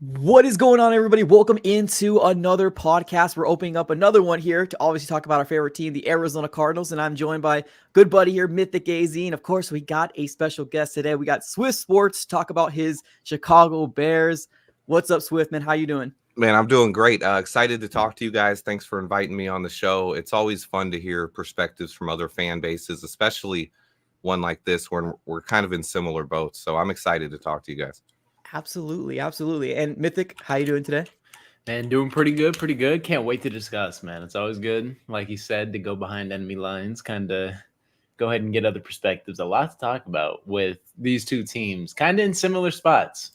What is going on, everybody? Welcome into another podcast. We're opening up another one here to obviously talk about our favorite team, the Arizona Cardinals. And I'm joined by good buddy here, Mythic AZ. And of course, we got a special guest today. We got Swift Sports to talk about his Chicago Bears. What's up, Swift, man? How you doing? Man, I'm doing great. Excited to talk to you guys. Thanks for inviting me on the show. It's always fun to hear perspectives from other fan bases, especially one like this where we're kind of in similar boats. So I'm excited to talk to you guys. Absolutely, absolutely. And Mythic, how you doing today? Man, doing pretty good, pretty good. Can't wait to discuss, man. It's always good, like you said, to go behind enemy lines, kind of go ahead and get other perspectives. A lot to talk about with these two teams, kind of in similar spots.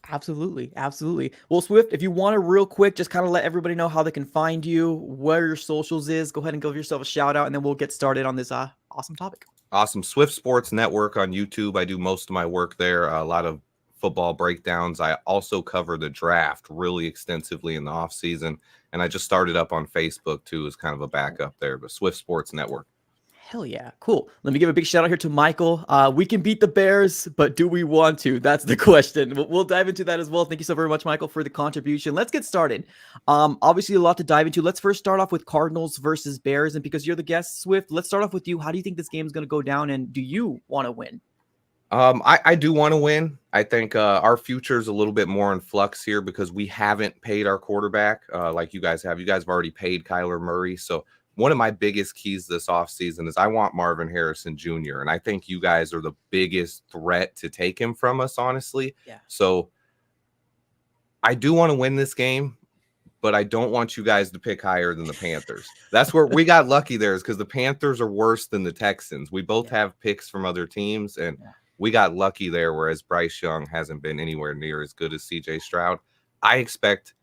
Absolutely, absolutely. Well, Swift, if you want to real quick, just kind of let everybody know how they can find you, where your socials is, go ahead and give yourself a shout out, and then we'll get started on this awesome topic. Awesome. Swift Sports Network on YouTube. I do most of my work there. A lot of football breakdowns. I also cover the draft really extensively in the off season. And I just started up on Facebook too as kind of a backup there, but Swift Sports Network. Hell yeah. Cool. Let me give a big shout out here to Michael. We can beat the Bears, but do we want to? That's the question. We'll dive into that as well. Thank you so very much, Michael, for the contribution. Let's get started. Obviously, a lot to dive into. Let's first start off with Cardinals versus Bears. And because you're the guest, Swift, let's start off with you. How do you think this game is going to go down? And do you want to win? I do want to win. I think our future is a little bit more in flux here because we haven't paid our quarterback like you guys have. You guys have already paid Kyler Murray. So one of my biggest keys this offseason is I want Marvin Harrison Jr. And I think you guys are the biggest threat to take him from us, honestly. Yeah. So I do want to win this game, but I don't want you guys to pick higher than the Panthers. That's where we got lucky there, is because the Panthers are worse than the Texans. We both have picks from other teams, and we got lucky there, whereas Bryce Young hasn't been anywhere near as good as CJ Stroud. I expect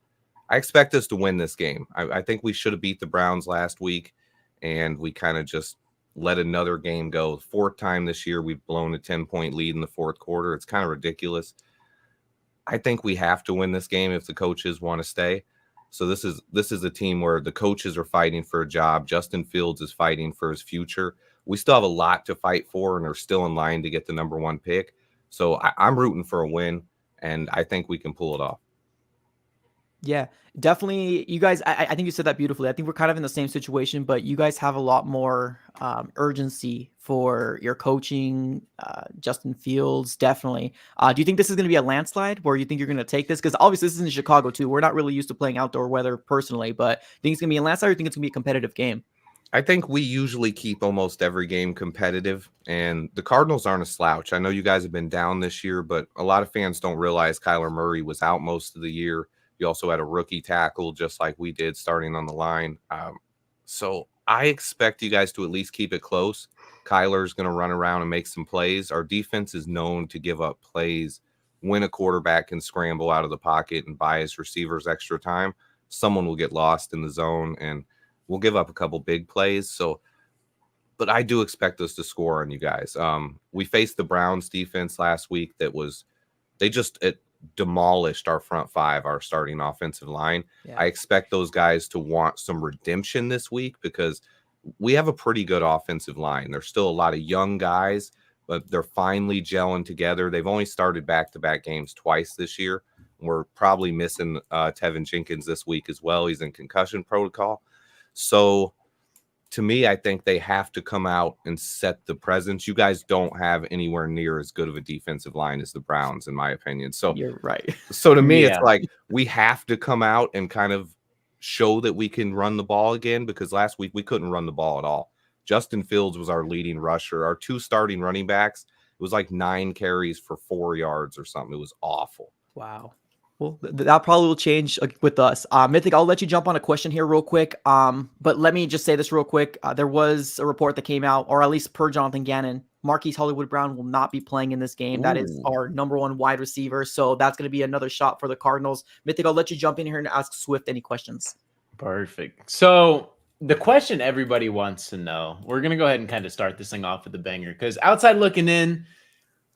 us to win this game. I think we should have beat the Browns last week, and we kind of just let another game go. Fourth time this year we've blown a 10-point lead in the fourth quarter. It's kind of ridiculous. I think we have to win this game if the coaches want to stay. So this is a team where the coaches are fighting for a job. Justin Fields is fighting for his future. We still have a lot to fight for and are still in line to get the number one pick. So I'm rooting for a win, and I think we can pull it off. Yeah, definitely. You guys, I think you said that beautifully. I think we're kind of in the same situation, but you guys have a lot more urgency for your coaching. Justin Fields, definitely. Do you think this is going to be a landslide where you think you're going to take this? Because obviously this is in Chicago too. We're not really used to playing outdoor weather personally, but do you think it's going to be a landslide or do you think it's going to be a competitive game? I think we usually keep almost every game competitive, and the Cardinals aren't a slouch. I know you guys have been down this year, but a lot of fans don't realize Kyler Murray was out most of the year. You also had a rookie tackle just like we did starting on the line. So I expect you guys to at least keep it close. Kyler's going to run around and make some plays. Our defense is known to give up plays when a quarterback can scramble out of the pocket and buy his receivers extra time. Someone will get lost in the zone, and we'll give up a couple big plays. So, but I do expect us to score on you guys. We faced the Browns defense last week it demolished our front five, our starting offensive line. Yeah. I expect those guys to want some redemption this week because we have a pretty good offensive line. There's still a lot of young guys, but they're finally gelling together. They've only started back-to-back games twice this year. We're probably missing Tevin Jenkins this week as well. He's in concussion protocol. So to me, I think they have to come out and set the presence. You guys don't have anywhere near as good of a defensive line as the Browns, in my opinion. So you're right. So to me, it's like we have to come out and kind of show that we can run the ball again, because last week we couldn't run the ball at all. Justin Fields was our leading rusher. Our two starting running backs, it was like 9 carries for 4 yards or something. It was awful. Wow. Well, that probably will change with us. Mythic, I'll let you jump on a question here real quick. But let me just say this real quick. There was a report that came out, or at least per Jonathan Gannon, Marquise Hollywood Brown will not be playing in this game. Ooh. That is our number one wide receiver. So that's going to be another shot for the Cardinals. Mythic, I'll let you jump in here and ask Swift any questions. Perfect. So the question everybody wants to know, we're going to go ahead and kind of start this thing off with a banger, because outside looking in,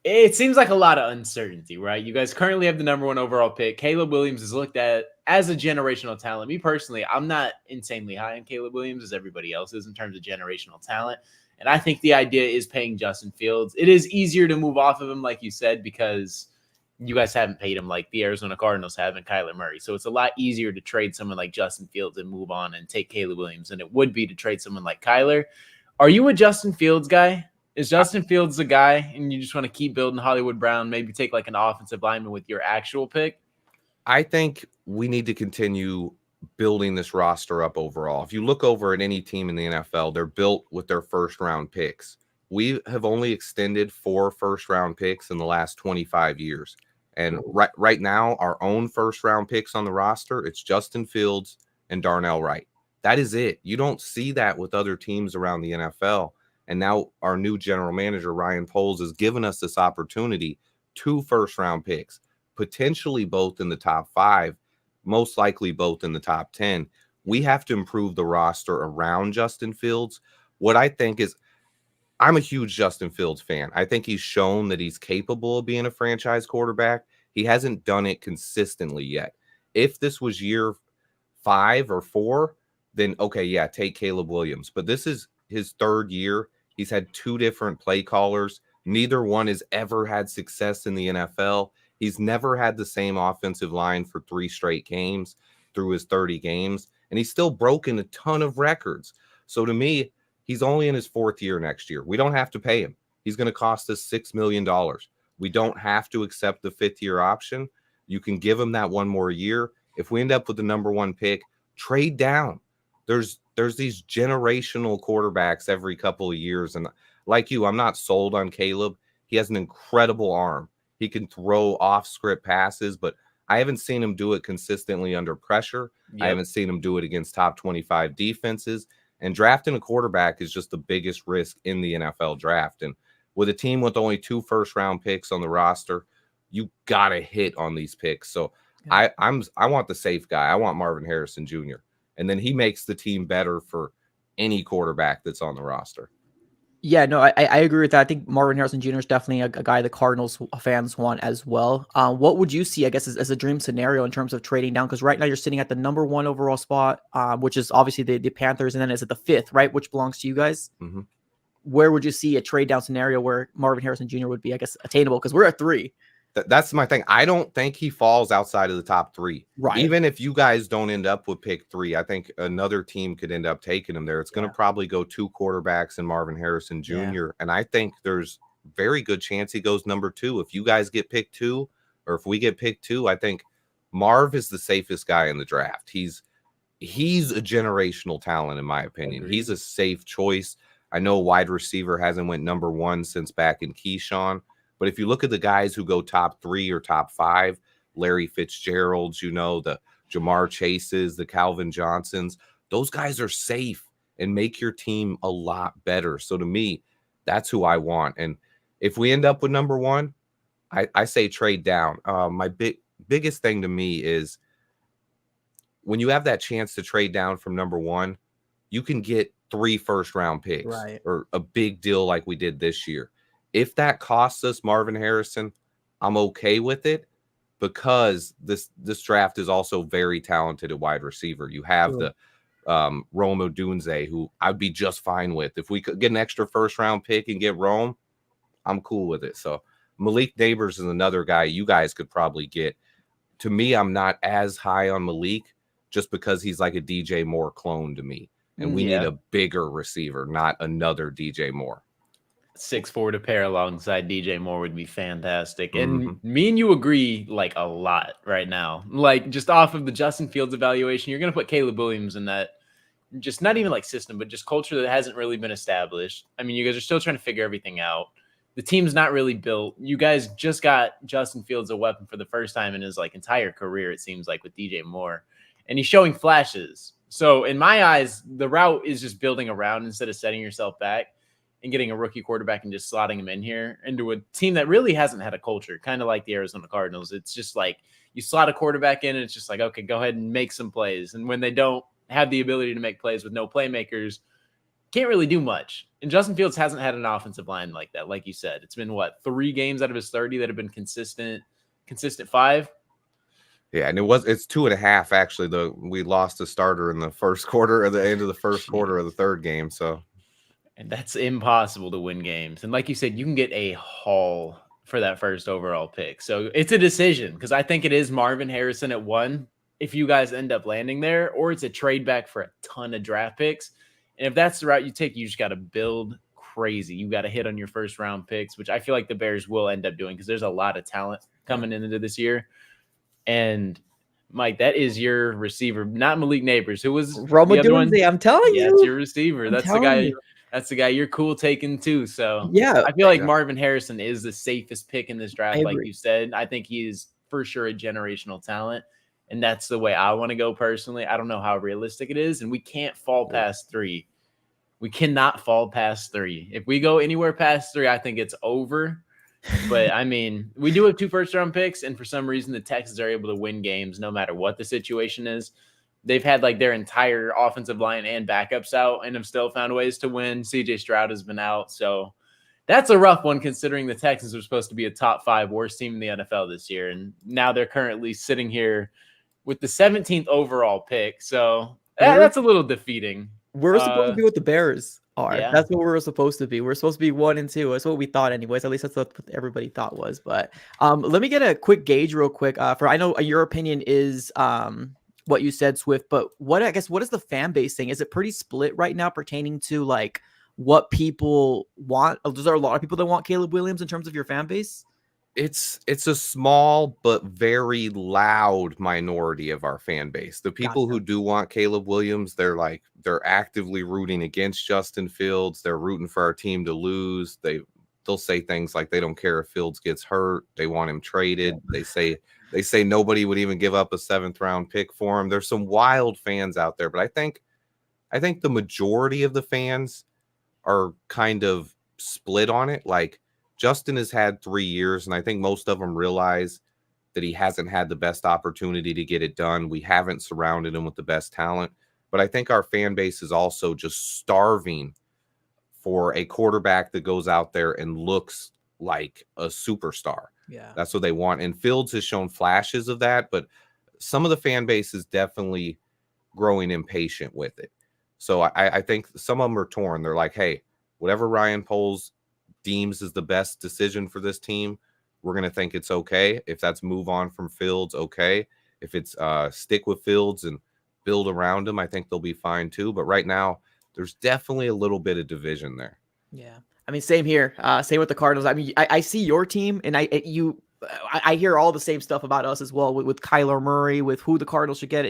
it seems like a lot of uncertainty, right? You guys currently have the number 1 overall pick. Caleb Williams is looked at as a generational talent. Me personally, I'm not insanely high on Caleb Williams as everybody else is in terms of generational talent. And I think the idea is paying Justin Fields. It is easier to move off of him, like you said, because you guys haven't paid him like the Arizona Cardinals have and Kyler Murray. So it's a lot easier to trade someone like Justin Fields and move on and take Caleb Williams than it would be to trade someone like Kyler. Are you a Justin Fields guy? Is Justin Fields the guy and you just want to keep building Hollywood Brown, maybe take like an offensive lineman with your actual pick? I think we need to continue building this roster up overall. If you look over at any team in the NFL, they're built with their first round picks. We have only extended 4 first round picks in the last 25 years. And right now, our own first round picks on the roster, it's Justin Fields and Darnell Wright. That is it. You don't see that with other teams around the NFL. And now our new general manager, Ryan Poles, has given us this opportunity, 2 first round picks, potentially both in the top 5, most likely both in the top 10. We have to improve the roster around Justin Fields. What I think is, I'm a huge Justin Fields fan. I think he's shown that he's capable of being a franchise quarterback. He hasn't done it consistently yet. If this was year 5 or 4, then okay, yeah, take Caleb Williams. But this is his 3rd year. He's had 2 different play callers. Neither one has ever had success in the NFL. He's never had the same offensive line for 3 straight games through his 30 games, and he's still broken a ton of records. So to me, he's only in his 4th year next year. We don't have to pay him. He's going to cost us $6 million. We don't have to accept the 5th-year option. You can give him that 1 more year. If we end up with the number 1 pick, trade down. There's these generational quarterbacks every couple of years, and like you, I'm not sold on Caleb. He has an incredible arm. He can throw off-script passes, but I haven't seen him do it consistently under pressure. Yep. I haven't seen him do it against top 25 defenses. And drafting a quarterback is just the biggest risk in the NFL draft. And with a team with only 2 first-round picks on the roster, you got to hit on these picks. So yeah. I want the safe guy. I want Marvin Harrison Jr. And then he makes the team better for any quarterback that's on the roster. Yeah, no, I agree with that. I think Marvin Harrison Jr. is definitely a guy the Cardinals fans want as well. What would you see, I guess, as a dream scenario in terms of trading down? Because right now you're sitting at the number 1 overall spot, which is obviously the Panthers, and then is it the 5th, right, which belongs to you guys? Mm-hmm. Where would you see a trade down scenario where Marvin Harrison Jr. would be, I guess, attainable? Because we're at 3. That's my thing. I don't think he falls outside of the top 3. Right. Even if you guys don't end up with pick 3, I think another team could end up taking him there. It's going to probably go 2 quarterbacks and Marvin Harrison Jr. Yeah. And I think there's very good chance he goes number 2. If you guys get picked 2, or if we get picked 2, I think Marv is the safest guy in the draft. He's a generational talent, in my opinion. He's a safe choice. I know wide receiver hasn't went number 1 since back in Keyshawn. But if you look at the guys who go top 3 or top 5, Larry Fitzgerald's, the Jamar Chases, the Calvin Johnsons, those guys are safe and make your team a lot better. So to me, that's who I want. And if we end up with number 1, I say trade down. My biggest thing to me is when you have that chance to trade down from number 1, you can get 3 first-round picks, right, or a big deal like we did this year. If that costs us Marvin Harrison, I'm okay with it because this draft is also very talented at wide receiver. You have the Rome Odunze, who I'd be just fine with. If we could get an extra first-round pick and get Rome, I'm cool with it. So Malik Neighbors is another guy you guys could probably get. To me, I'm not as high on Malik just because he's like a DJ Moore clone to me. And we need a bigger receiver, not another DJ Moore. 6'4" to pair alongside DJ Moore would be fantastic. And me and you agree like a lot right now. Like just off of the Justin Fields evaluation, you're going to put Caleb Williams in that, just not even like system, but just culture that hasn't really been established. I mean, you guys are still trying to figure everything out. The team's not really built. You guys just got Justin Fields a weapon for the first time in his like entire career, it seems like, with DJ Moore. And he's showing flashes. So in my eyes, the route is just building around instead of setting yourself back and getting a rookie quarterback and just slotting him in here into a team that really hasn't had a culture, kind of like the Arizona Cardinals. It's just like you slot a quarterback in and it's just like, okay, go ahead and make some plays. And when they don't have the ability to make plays with no playmakers, can't really do much. And Justin Fields hasn't had an offensive line like that. Like you said, it's been 3 games out of his 30 that have been consistent 5. Yeah, and it's 2.5 actually. We lost a starter in the first quarter or the end of the first quarter of the 3rd game. So, and that's impossible to win games. And like you said, you can get a haul for that first overall pick. So it's a decision because I think it is Marvin Harrison at 1 if you guys end up landing there, or it's a trade back for a ton of draft picks. And if that's the route you take, you just got to build crazy. You got to hit on your first round picks, which I feel like the Bears will end up doing because there's a lot of talent coming into this year. And Mike, that is your receiver, not Malik Neighbors. Who was Roma the other one? I'm telling you. That's your receiver. I'm That's the telling guy. you. That's the guy you're cool taking too. So Yeah, I feel like Yeah. Marvin Harrison is the safest pick in this draft, I like agree. you said. I think he is for sure a generational talent. And that's the way I want to go personally. I don't know how realistic it is. And we can't fall past 3. We cannot fall past 3. If we go anywhere past 3, I think it's over. But I mean, we do have 2 first-round picks, and for some reason, the Texans are able to win games no matter what the situation is. They've had like their entire offensive line and backups out, and have still found ways to win. CJ Stroud has been out, so that's a rough one considering the Texans are supposed to be a top 5 worst team in the NFL this year, and now they're currently sitting here with the 17th overall pick. So that's a little defeating. We're supposed to be what the Bears are. Yeah. That's what we're supposed to be. We're supposed to be 1 and 2. That's what we thought, anyways. At least that's what everybody thought was. But let me get a quick gauge, real quick. For I know your opinion is what you said, Swift. But what is the fan base thing? Is it pretty split right now, pertaining to like what people want? Is there a lot of people that want Caleb Williams in terms of your fan base? It's a small but very loud minority of our fan base. The people who do want Caleb Williams, they're actively rooting against Justin Fields. They're rooting for our team to lose. They'll say things like they don't care if Fields gets hurt. They want him traded. They say nobody would even give up a 7th round pick for him. There's some wild fans out there, but I think the majority of the fans are kind of split on it. Like, Justin has had 3 years, and I think most of them realize that he hasn't had the best opportunity to get it done. We haven't surrounded him with the best talent. But I think our fan base is also just starving for a quarterback that goes out there and looks like a superstar. Yeah. That's what they want. And Fields has shown flashes of that, but some of the fan base is definitely growing impatient with it. So I think some of them are torn. They're like, hey, whatever Ryan Poles deems is the best decision for this team, we're going to think it's okay. If that's move on from Fields, okay. If it's stick with Fields and build around him, I think they'll be fine too. But right now, there's definitely a little bit of division there. Yeah. I mean, same here. Same with the Cardinals. I mean, I see your team, and I hear all the same stuff about us as well with Kyler Murray, with who the Cardinals should get.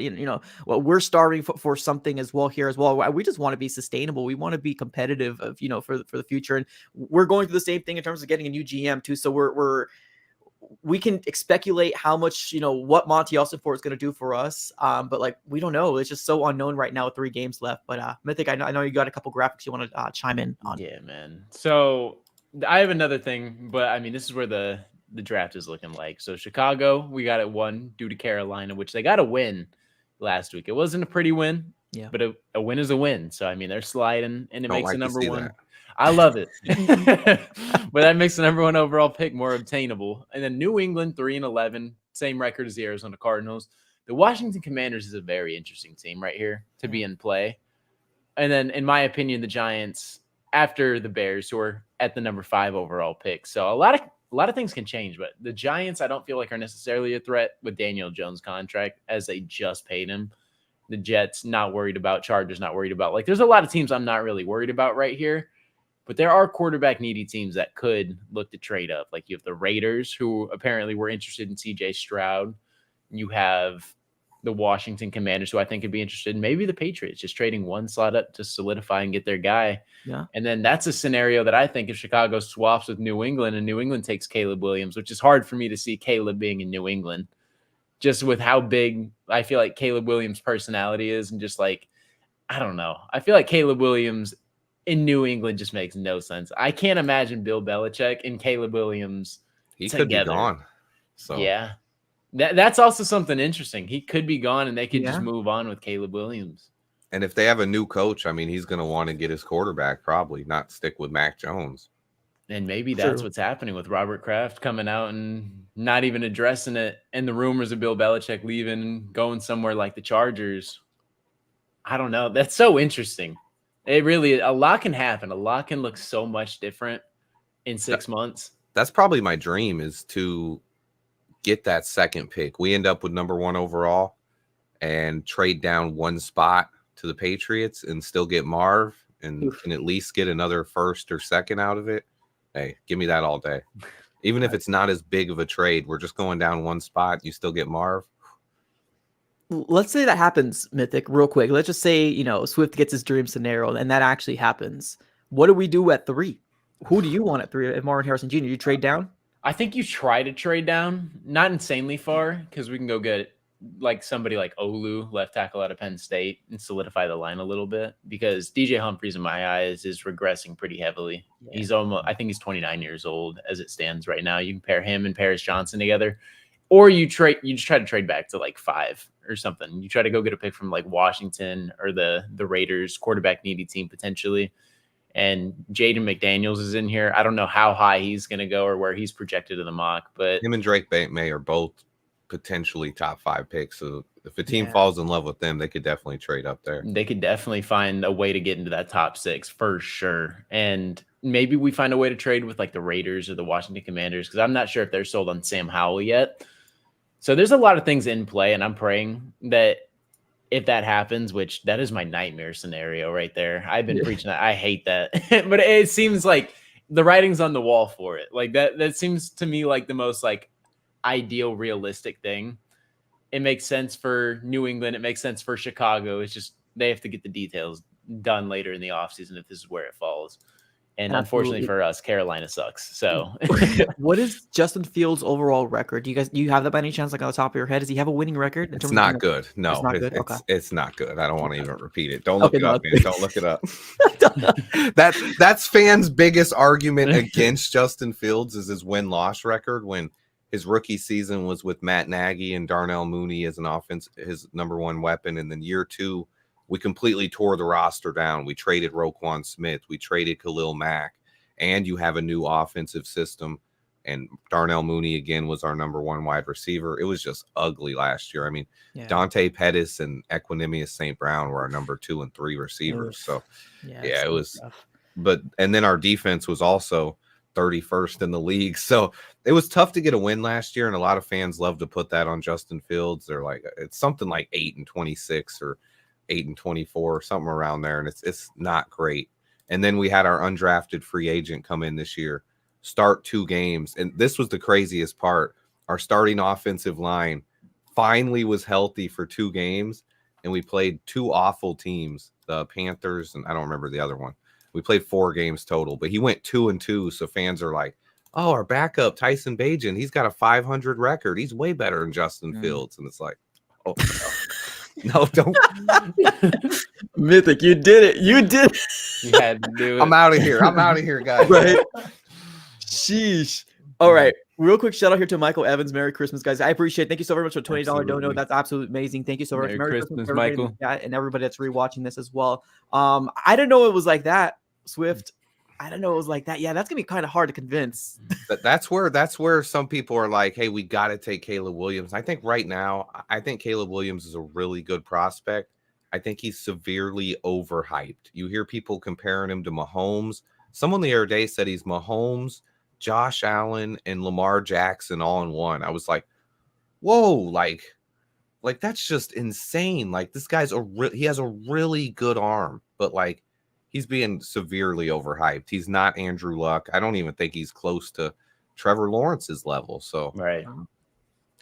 Well, we're starving for something as well here as well. We just want to be sustainable. We want to be competitive for the future. And we're going through the same thing in terms of getting a new GM too. So we can speculate how much, what Monty Alstonfort is going to do for us. But like, we don't know. It's just so unknown right now with 3 games left. But Mythic, I know you got a couple graphics you want to chime in on. Yeah, man. So I have another thing, but I mean, this is where the draft is looking like. So Chicago, we got it 1 due to Carolina, which they got a win last week. It wasn't a pretty win, but a win is a win. So I mean, they're sliding, and it makes the number 1. That. I love it, but that makes the number 1 overall pick more obtainable. And then New England 3-11, same record as the Arizona Cardinals. The Washington Commanders is a very interesting team right here to be in play. And then, in my opinion, the Giants after the Bears, who are at the number 5 overall pick. So a lot of things can change, but the Giants, I don't feel like are necessarily a threat with Daniel Jones' contract, as they just paid him. The Jets, not worried about. Chargers, not worried about. Like, there's a lot of teams I'm not really worried about right here, but there are quarterback needy teams that could look to trade up. Like, you have the Raiders, who apparently were interested in CJ Stroud. You have the Washington Commanders, who I think could be interested in. Maybe the Patriots, just trading 1 slot up to solidify and get their guy. Yeah. And then that's a scenario that I think if Chicago swaps with New England and New England takes Caleb Williams, which is hard for me to see Caleb being in New England, just with how big I feel like Caleb Williams' personality is. And just like, I don't know. I feel like Caleb Williams in New England just makes no sense. I can't imagine Bill Belichick and Caleb Williams together. Could be gone. So yeah. That's also something interesting. He could be gone, and they could just move on with Caleb Williams. And if they have a new coach, I mean, he's going to want to get his quarterback, probably not stick with Mac Jones. And maybe that's what's happening with Robert Kraft coming out and not even addressing it. And the rumors of Bill Belichick leaving and going somewhere like the Chargers. I don't know. That's so interesting. It really, a lot can happen. A lot can look so much different in 6 months. That's probably my dream, is to get that second pick. We end up with number 1 overall and trade down one spot to the Patriots and still get Marv and can at least get another first or second out of it. Hey, give me that all day. Even if it's not as big of a trade, we're just going down one spot. You still get Marv. Let's say that happens, Mythic, real quick. Let's just say, Swift gets his dream scenario and that actually happens. What do we do at 3? Who do you want at 3? If Marvin Harrison Jr., you trade down? I think you try to trade down, not insanely far, because we can go get like somebody like Olu, left tackle out of Penn State, and solidify the line a little bit, because DJ Humphries in my eyes is regressing pretty heavily. Yeah. I think he's 29 years old as it stands right now. You can pair him and Paris Johnson together, or you just try to trade back to like 5 or something. You try to go get a pick from like Washington or the Raiders, quarterback needy team potentially. And Jaden McDaniels is in here. I don't know how high he's going to go or where he's projected in the mock, but him and Drake May are both potentially top 5 picks. So if a team falls in love with them, they could definitely trade up there. They could definitely find a way to get into that top 6 for sure. And maybe we find a way to trade with like the Raiders or the Washington Commanders, because I'm not sure if they're sold on Sam Howell yet. So there's a lot of things in play, and I'm praying that if that happens, which that is my nightmare scenario right there. I've been preaching that. I hate that. But it seems like the writing's on the wall for it. Like that seems to me like the most like ideal, realistic thing. It makes sense for New England. It makes sense for Chicago. It's just they have to get the details done later in the offseason if this is where it falls. And unfortunately for us, Carolina sucks. So what is Justin Fields' overall record? Do you have that by any chance, like on the top of your head? Does he have a winning record? It's not good. No, it's not good. Okay. It's not good. I don't want to even repeat it. Don't look it up, man. Don't look it up. That's fans' biggest argument against Justin Fields is his win-loss record, when his rookie season was with Matt Nagy and Darnell Mooney as an offense, his number 1 weapon. And then year 2, we completely tore the roster down. We traded Roquan Smith. We traded Khalil Mack. And you have a new offensive system. And Darnell Mooney, again, was our number 1 wide receiver. It was just ugly last year. I mean, Dante Pettis and Equanimous St. Brown were our number 2 and 3 receivers. So, it was tough. And then our defense was also 31st in the league. So it was tough to get a win last year. And a lot of fans love to put that on Justin Fields. They're like, it's something like 8-26 or 8-24, something around there, and it's not great. And then we had our undrafted free agent come in this year, start 2 games, and this was the craziest part. Our starting offensive line finally was healthy for 2 games, and we played 2 awful teams, the Panthers, and I don't remember the other one. We played 4 games total, but he went 2-2, so fans are like, oh, our backup, Tyson Bagent, he's got a 500 record. He's way better than Justin Fields. And it's like, oh, no, don't. Mythic, you did it. You did it. You had to do it. I'm out of here, guys. Right. Sheesh. All right. Real quick shout out here to Michael Evans. Merry Christmas, guys. I appreciate it. Thank you so very much for $20 dono. That's absolutely amazing. Thank you so much. Merry Christmas, Michael. And everybody that's rewatching this as well. I didn't know it was like that, Swift. I didn't know it was like that. Yeah, that's gonna be kind of hard to convince. That's where some people are like, hey, we got to take Caleb Williams. I think right now, I think Caleb Williams is a really good prospect. I think he's severely overhyped. You hear people comparing him to Mahomes. Someone the other day said he's Mahomes, Josh Allen, and Lamar Jackson all in one. I was like, whoa, like that's just insane. Like, this guy's he has a really good arm, but like, he's being severely overhyped. He's not Andrew Luck. I don't even think he's close to Trevor Lawrence's level. So right.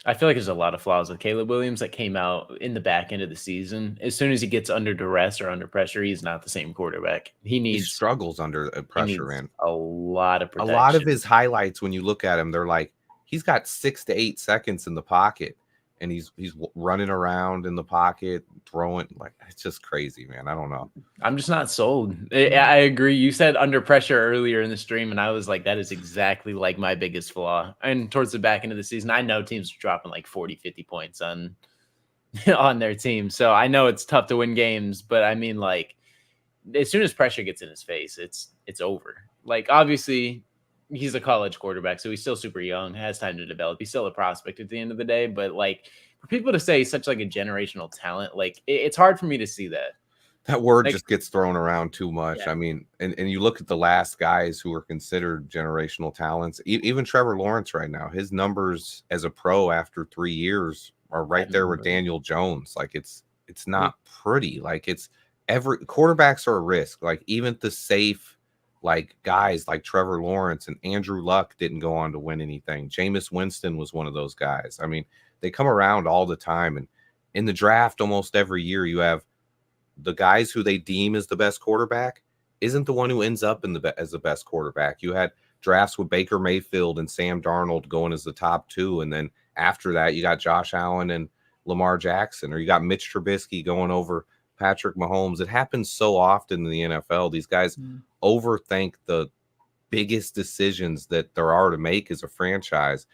I feel like there's a lot of flaws with Caleb Williams that came out in the back end of the season. As soon as he gets under duress or under pressure, he's not the same quarterback. He struggles under pressure, man. A lot of protection. A lot of his highlights, when you look at him, they're like, he's got 6 to 8 seconds in the pocket, and he's running around in the pocket, throwing. Like, it's just crazy, man. I don't know. I'm just not sold. I agree. You said under pressure earlier in the stream, and I was like, that is exactly like my biggest flaw. And towards the back end of the season, I know teams are dropping like 40, 50 points on their team. So I know it's tough to win games, but I mean, like, as soon as pressure gets in his face, it's over. Like, obviously, he's a college quarterback, so he's still super young, has time to develop. He's still a prospect at the end of the day, but like, for people to say he's such like a generational talent, like, it's hard for me to see that. That word Like, just gets thrown around too much. yeah, I mean, and you look at the last guys who are considered generational talents, even Trevor Lawrence right now, his numbers as a pro after 3 years are I right don't there with remember. Daniel Jones. Like it's not pretty. Like it's every quarterbacks are a risk. Like even the safe like guys like Trevor Lawrence and Andrew Luck didn't go on to win anything. Jameis Winston was one of those guys. I mean, they come around all the time, and in the draft almost every year you have the guys who they deem as the best quarterback isn't the one who ends up in as the best quarterback. You had drafts with Baker Mayfield and Sam Darnold going as the top two, and then after that you got Josh Allen and Lamar Jackson, or you got Mitch Trubisky going over Patrick Mahomes. It happens so often in the NFL. These guys overthink the biggest decisions that there are to make as a franchise,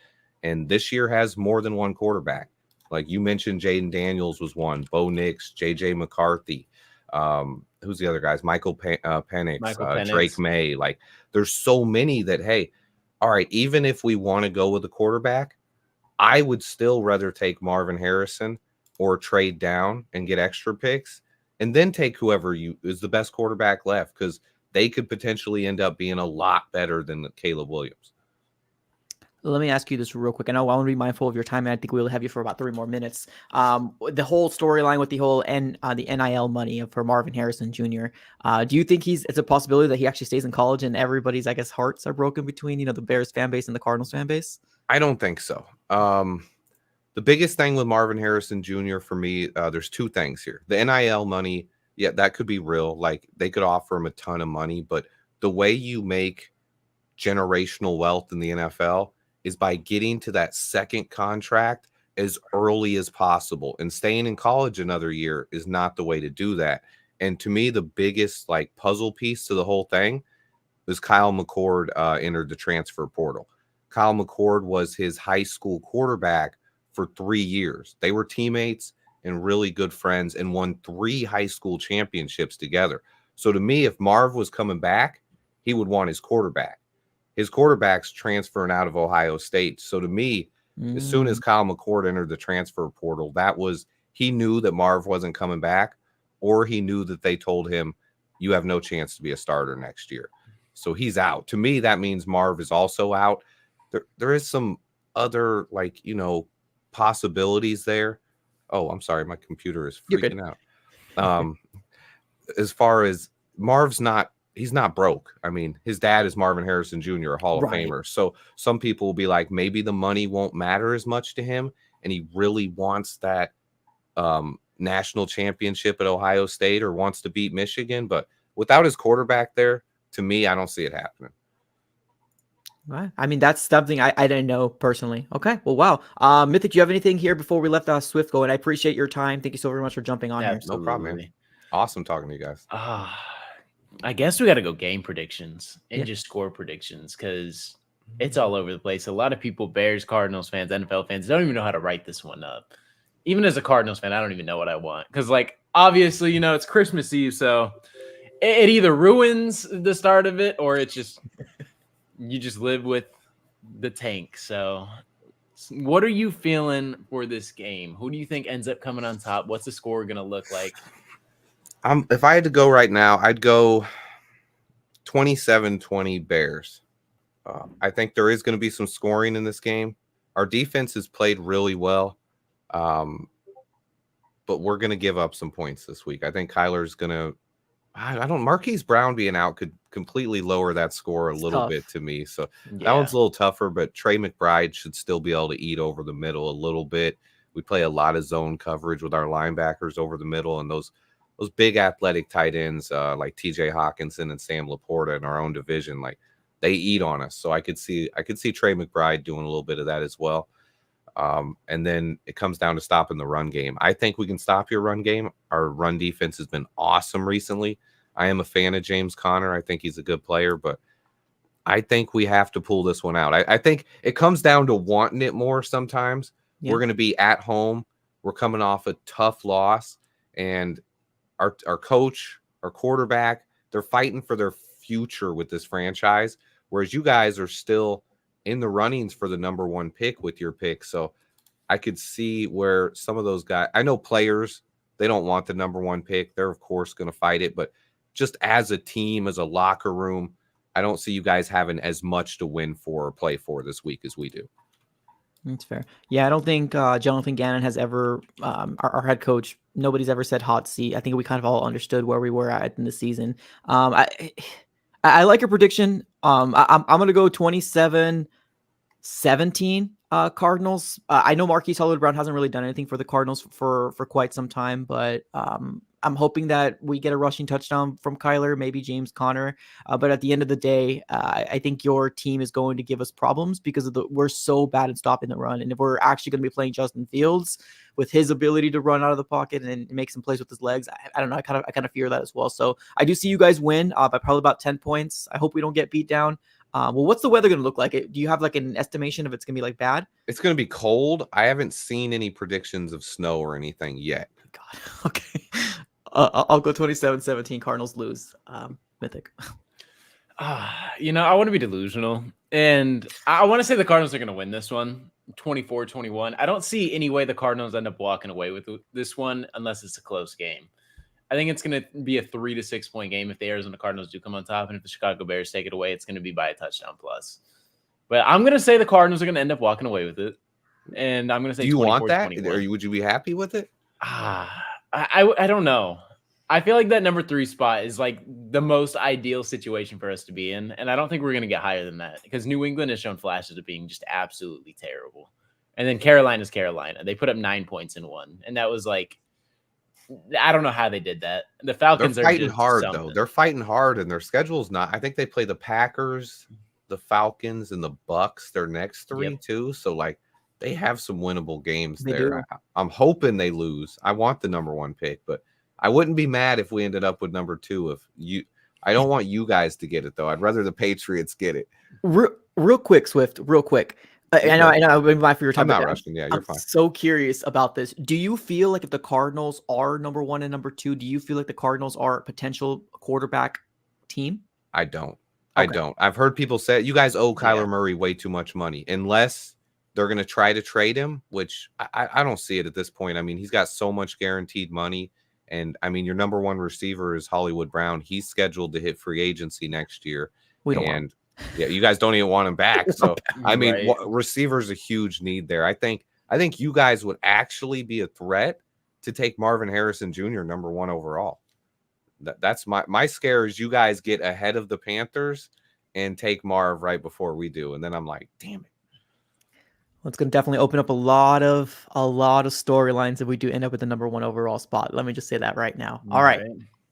and this year has more than one quarterback. Like you mentioned, Jaden Daniels was one, Bo Nix, JJ McCarthy. Who's the other guys? Penix, Drake May. Like there's so many that, hey, all right, even if we want to go with a quarterback, I would still rather take Marvin Harrison or trade down and get extra picks and then take whoever is the best quarterback left, because they could potentially end up being a lot better than Caleb Williams. Let me ask you this real quick. I know I want to be mindful of your time, and I think we'll have you for about 3 more minutes. The whole storyline with the whole the NIL money for Marvin Harrison Jr. Do you think it's a possibility that he actually stays in college and everybody's, I guess, hearts are broken between, the Bears fan base and the Cardinals fan base? I don't think so. The biggest thing with Marvin Harrison Jr. for me, there's 2 things here. The NIL money, yeah, that could be real. Like they could offer him a ton of money, but the way you make generational wealth in the NFL is by getting to that second contract as early as possible, and staying in college another year is not the way to do that. And to me, the biggest like puzzle piece to the whole thing was Kyle McCord entered the transfer portal. Kyle McCord was his high school quarterback for 3 years. They were teammates and really good friends and won 3 high school championships together. So to me, if Marv was coming back, he would want his quarterback. His quarterback's transferring out of Ohio State. So to me, as soon as Kyle McCord entered the transfer portal, he knew that Marv wasn't coming back, or he knew that they told him, you have no chance to be a starter next year. So he's out. To me, that means Marv is also out. There is some other possibilities there. Oh, I'm sorry. My computer is freaking out. As far as he's not broke. I mean, his dad is Marvin Harrison Jr., a Hall of Famer. So some people will be like, maybe the money won't matter as much to him, and he really wants that national championship at Ohio State or wants to beat Michigan. But without his quarterback there, to me, I don't see it happening. Right. I mean, that's something I didn't know personally. Okay. Well, wow. Mythic, do you have anything here before we let Swift go? And I appreciate your time. Thank you so very much for jumping on here. No problem, man. Awesome talking to you guys. I guess we got to go game predictions and just score predictions, because it's all over the place. A lot of people, Bears, Cardinals fans, NFL fans, don't even know how to write this one up. Even as a Cardinals fan, I don't even know what I want, because, like, obviously, it's Christmas Eve, so it either ruins the start of it or it's just you just live with the tank. So what are you feeling for this game? Who do you think ends up coming on top? What's the score going to look like? If I had to go right now, I'd go 27-20 Bears. I think there is going to be some scoring in this game. Our defense has played really well, but we're going to give up some points this week. I think Kyler's going to Marquise Brown being out could completely lower that score a little bit to me. So that one's a little tougher, but Trey McBride should still be able to eat over the middle a little bit. We play a lot of zone coverage with our linebackers over the middle, and those big athletic tight ends like TJ Hawkinson and Sam Laporta in our own division, like they eat on us. So I could see Trey McBride doing a little bit of that as well. And then it comes down to stopping the run game. I think we can stop your run game. Our run defense has been awesome recently. I am a fan of James Conner. I think he's a good player, but I think we have to pull this one out. I think it comes down to wanting it more sometimes. Yeah. We're going to be at home. We're coming off a tough loss, and our coach, our quarterback, they're fighting for their future with this franchise, whereas you guys are still in the runnings for the number 1 pick with your pick. So I could see where some of those guys, I know players They don't want the number 1 pick. They're, of course, going to fight it. But just as a team, as a locker room, I don't see you guys having as much to win for or play for this week as we do. That's fair. Yeah, I don't think Jonathan Gannon has ever, our head coach, nobody's ever said hot seat. I think we kind of all understood where we were at in the season. I like your prediction. I'm going to go 27-17 Cardinals. I know Marquise Hollywood-Brown hasn't really done anything for the Cardinals for quite some time, but I'm hoping that we get a rushing touchdown from Kyler, maybe James Conner. But at the end of the day, I think your team is going to give us problems because we're so bad at stopping the run. And if we're actually going to be playing Justin Fields with his ability to run out of the pocket and make some plays with his legs, I don't know. I kind of fear that as well. So I do see you guys win by probably about 10 points. I hope we don't get beat down. Well, what's the weather going to look like? Do you have like an estimation if it's going to be like bad? It's going to be cold. I haven't seen any predictions of snow or anything yet. God. Okay. I'll go 27-17. Cardinals lose. Mythic. I want to be delusional. And I want to say the Cardinals are going to win this one, 24-21. I don't see any way the Cardinals end up walking away with this one unless it's a close game. I think it's going to be a 3 to 6 point game if the Arizona Cardinals do come on top. And if the Chicago Bears take it away, it's going to be by a touchdown plus. But I'm going to say the Cardinals are going to end up walking away with it. And I'm going to say, do you want that? Or would you be happy with it? I don't know. I feel like that number 3 spot is like the most ideal situation for us to be in. And I don't think we're going to get higher than that because New England has shown flashes of being just absolutely terrible. And then Carolina's Carolina. They put up 9 points in one. And that was like, I don't know how they did that. The Falcons are fighting hard, something. though. They're fighting hard, and their schedule's not. I think they play the Packers, the Falcons, and the Bucks. Their next 3 too. So like they have some winnable games there. I'm hoping they lose. I want the number 1 pick, but I wouldn't be mad if we ended up with number 2. I don't want you guys to get it though. I'd rather the Patriots get it. Real quick, Swift. Real quick. I know. I've been by for your time. I'm not rushing. Yeah, you're fine. So curious about this. Do you feel like if the Cardinals are number 1 and number 2, do you feel like the Cardinals are a potential quarterback team? I don't. Okay. I don't. I've heard people say you guys owe Kyler Murray way too much money, unless they're going to try to trade him, which I don't see it at this point. I mean, he's got so much guaranteed money. And I mean, your number 1 receiver is Hollywood Brown. He's scheduled to hit free agency next year. Yeah, you guys don't even want him back. So I mean, receiver's a huge need there. I think you guys would actually be a threat to take Marvin Harrison Jr. number 1 overall. That's my scare is you guys get ahead of the Panthers and take Marv right before we do, and then I'm like, damn it. Well, it's going to definitely open up a lot of storylines if we do end up with the number 1 overall spot. Let me just say that right now. All right.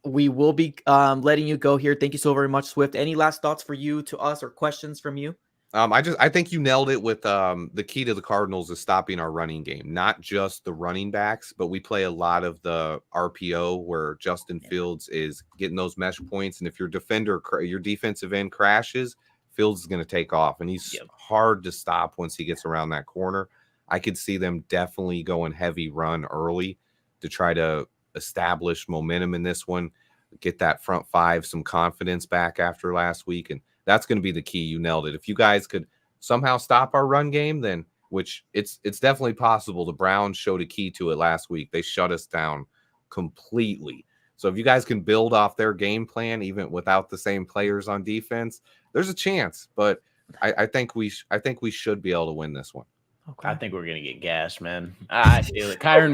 We will be letting you go here. Thank you so very much, Swift. Any last thoughts for you to us or questions from you? I think you nailed it with the key to the Cardinals is stopping our running game, not just the running backs, but we play a lot of the RPO where Justin Fields is getting those mesh points. And if your defensive end crashes, Fields is going to take off, and he's hard to stop once he gets around that corner. I could see them definitely going heavy run early to try to establish momentum in this one, get that front 5 some confidence back after last week, and that's going to be the key. You nailed it. If you guys could somehow stop our run game, then which it's definitely possible. The Browns showed a key to it last week. They shut us down completely. So if you guys can build off their game plan, even without the same players on defense, there's a chance. But I think we should be able to win this one. Okay. I think we're gonna get gashed, man. I feel it. Kyron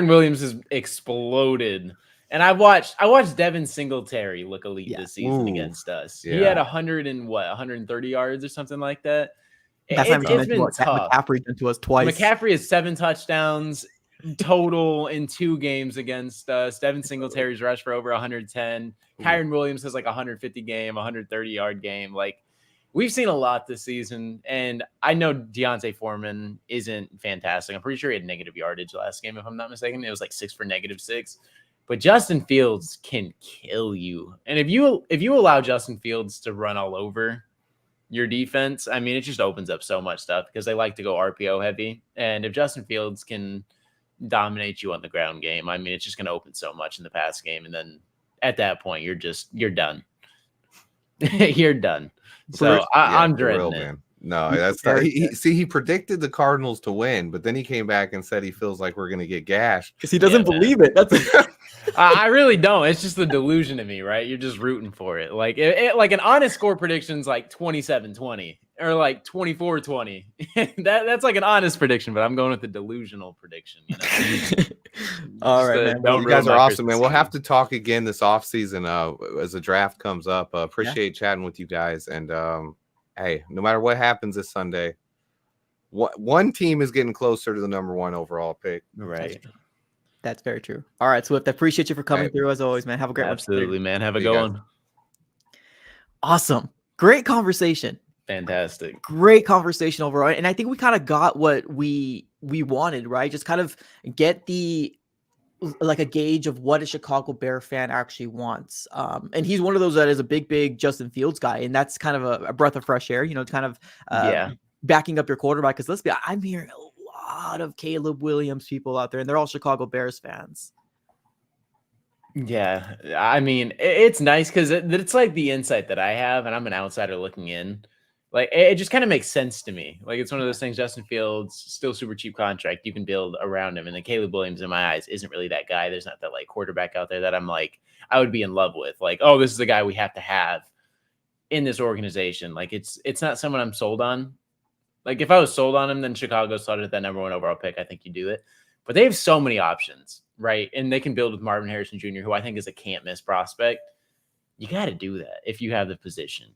Williams has exploded, and I watched Devin Singletary look elite this season against us. Yeah. He had 130 yards or something like that. That's it's been tough. McCaffrey's been to us twice. McCaffrey has 7 touchdowns total in 2 games against us. Devin Singletary's rushed for over 110. Kyron Williams has like 150 game, 130 yard game. Like, we've seen a lot this season, and I know Deontay Foreman isn't fantastic. I'm pretty sure he had negative yardage last game, if I'm not mistaken. It was like 6 for -6. But Justin Fields can kill you. And if you allow Justin Fields to run all over your defense, I mean, it just opens up so much stuff because they like to go RPO heavy. And if Justin Fields can dominate you on the ground game, I mean, it's just going to open so much in the pass game. And then at that point, you're done. You're done. So I'm dreading it. No, He's that's not. prepared He predicted the Cardinals to win, but then he came back and said he feels like we're going to get gashed. because he doesn't man. believe it. That's I really don't. It's just the delusion in me, right? You're just rooting for it. Like like an honest score prediction's like 27-20 or like 24-20. That's like an honest prediction, but I'm going with the delusional prediction. You know? All right, man. Don't You guys ruin are my awesome, man. Christmas We'll have season. to talk again this offseason as the draft comes up. Appreciate chatting with you guys. And hey, no matter what happens this Sunday, one team is getting closer to the number 1 overall pick. Right. That's very true. All right, Swift. I appreciate you for coming Hey, through as always, man. Have a great one. Absolutely, man. Have a See you good guys. one. Awesome. Great conversation. Fantastic. Great conversation overall. And I think we kind of got what we wanted, right? Just kind of get like a gauge of what a Chicago Bear fan actually wants. And he's one of those that is a big Justin Fields guy. And that's kind of a breath of fresh air, kind of backing up your quarterback. Because I'm hearing a lot of Caleb Williams people out there, and they're all Chicago Bears fans. Yeah. I mean, it's nice because it's like the insight that I have, and I'm an outsider looking in. Like, it just kind of makes sense to me. Like, it's one of those things, Justin Fields, still super cheap contract. You can build around him. And then Caleb Williams, in my eyes, isn't really that guy. There's not that, like, quarterback out there that I'm like, I would be in love with. Like, oh, this is the guy we have to have in this organization. Like, it's not someone I'm sold on. Like, if I was sold on him, then Chicago started at that number 1 overall pick. I think you do it. But they have so many options, right? And they can build with Marvin Harrison Jr., who I think is a can't-miss prospect. You got to do that if you have the position.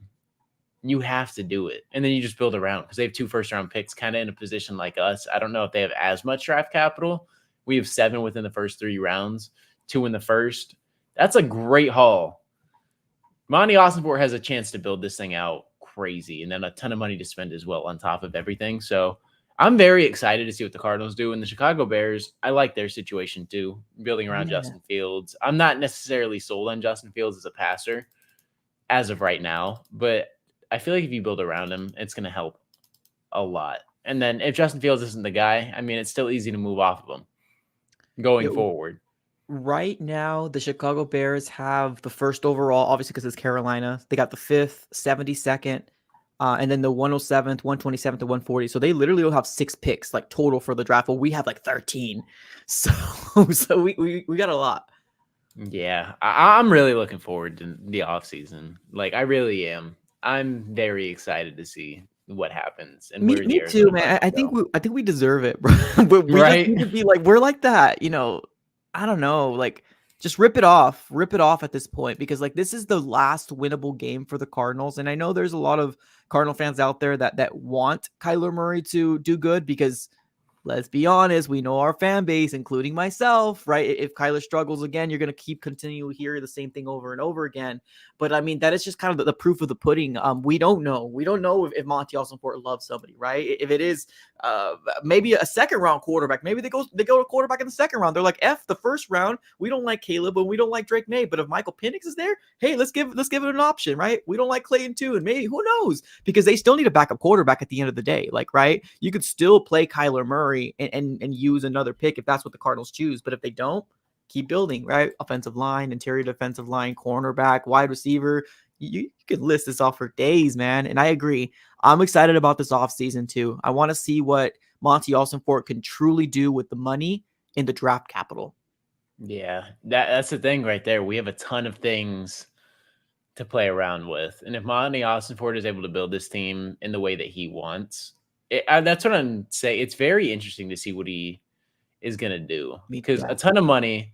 You have to do it. And then you just build around because they have 2 first-round picks kind of in a position like us. I don't know if they have as much draft capital. We have 7 within the first 3 rounds, 2 in the first. That's a great haul. Monty Ossenfort has a chance to build this thing out crazy and then a ton of money to spend as well on top of everything. So I'm very excited to see what the Cardinals do. And the Chicago Bears, I like their situation too, building around Justin Fields. I'm not necessarily sold on Justin Fields as a passer as of right now, but I feel like if you build around him, it's going to help a lot. And then if Justin Fields isn't the guy, I mean, it's still easy to move off of him going forward. Right now, the Chicago Bears have the 1st overall, obviously because it's Carolina. They got the 5th, 72nd, and then the 107th, 127th, to 140. So they literally will have 6 picks like total for the draft. Well, we have like 13. So we got a lot. Yeah, I'm really looking forward to the offseason. Like, I really am. I'm very excited to see what happens and where Me too, man. I think we deserve it, bro. But we just need to be like, we're like that, I don't know, like just rip it off at this point, because like this is the last winnable game for the Cardinals. And I know there's a lot of Cardinal fans out there that want Kyler Murray to do good, because let's be honest, we know our fan base, including myself, right? If Kyler struggles again, you're going to continue to hear the same thing over and over again. But I mean, that is just kind of the proof of the pudding. We don't know if Monty Ossenfort loves somebody, right? If it is maybe a 2nd round quarterback, maybe they go to quarterback in the 2nd round. They're like, F the 1st round. We don't like Caleb, and we don't like Drake May. But if Michael Penix is there, hey, let's give it an option, right? We don't like Clayton too, and maybe who knows? Because they still need a backup quarterback at the end of the day, like, right? You could still play Kyler Murray and use another pick if that's what the Cardinals choose. But if they don't, keep building, right? Offensive line, interior defensive line, cornerback, wide receiver. You could list this off for days, man. And I agree. I'm excited about this offseason too. I want to see what Monty Ossenfort can truly do with the money in the draft capital. Yeah, that's the thing right there. We have a ton of things to play around with. And if Monty Ossenfort is able to build this team in the way that he wants, that's what I'm saying. It's very interesting to see what he is going to do, because a ton of money